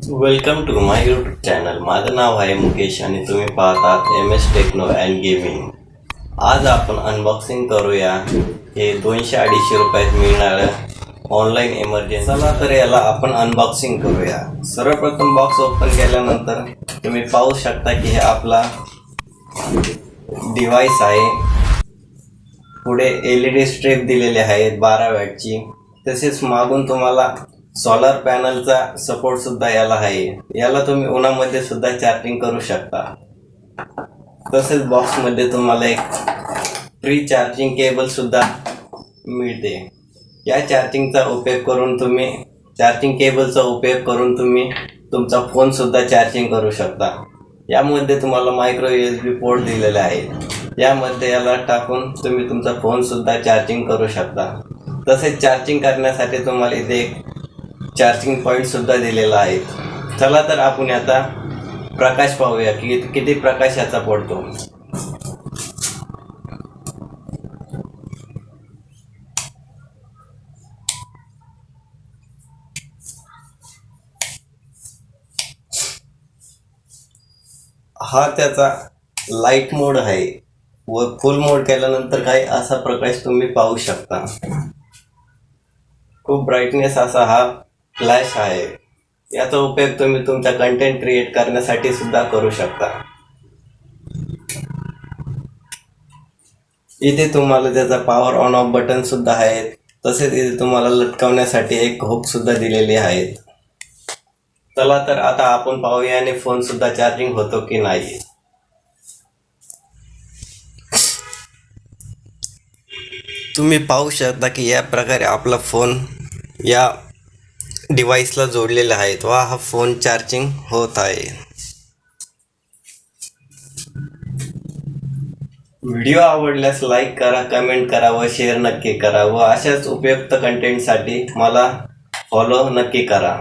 Welcome to my YouTube channel. माझं नाव आहे मुकेश आणि तुम्ही पाहतात MS टेक्नो अँड गेमिंग. आज आपण अनबॉक्सिंग करूया हे 200-250 रुपयात मिळणारं ऑनलाईन इमर्जन्सी. चला तर याला आपण अनबॉक्सिंग करूया. सर्वप्रथम बॉक्स ओपन केल्यानंतर तुम्ही पाहू शकता की हे आपला डिव्हाइस आहे. पुढे LED स्ट्रिप दिलेले आहेत 12 वॅटची. तसेच मागून तुम्हाला सोलर पॅनलचा सपोर्ट सुद्धा याला आहे. याला तुम्ही उन्हामध्ये सुद्धा चार्जिंग करू शकता. तसेच बॉक्समध्ये तुम्हाला एक फ्री चार्जिंग केबल सुद्धा मिळते. या चार्जिंगचा उपयोग करून तुम्ही तुमचा फोन सुद्धा चार्जिंग करू शकता. यामध्ये तुम्हाला मायक्रो USB पोर्ट दिलेले आहेत. यामध्ये याला टाकून तुम्ही तुमचा फोन सुद्धा चार्जिंग करू शकता. तसेच चार्जिंग करण्यासाठी तुम्हाला इथे एक चार्जिंग पॉईंट सुद्धा दिलेला आहे. चला तर आपण आता प्रकाश पाहूया की किती प्रकाश याचा पडतो. हा त्याचा लाईट मोड आहे व फुल मोड केल्यानंतर काही असा प्रकाश तुम्ही पाहू शकता. खूप ब्राईटनेस असा हा फ्लॅश आहे. याचा उपयोग तुम्ही तुमचा कंटेंट क्रिएट करण्यासाठी सुद्धा करू शकता. इथे तुम्हाला त्याचा पॉवर ऑन ऑफ बटन सुद्धा आहे. तसेच इथे तुम्हाला लटकवण्यासाठी एक हुक सुद्धा दिलेली आहे. चला तर आता आपण पाहूया आणि फोन सुद्धा चार्जिंग होतो की नाही. तुम्ही पाहू शकता की या प्रकारे आपला फोन या डिव्हाइसला जोडलेला आहे व हा फोन चार्जिंग होत आहे. व्हिडिओ आवडल्यास लाईक करा, कमेंट करा व शेअर नक्की करा व अशाच उपयुक्त कंटेंटसाठी मला फॉलो नक्की करा.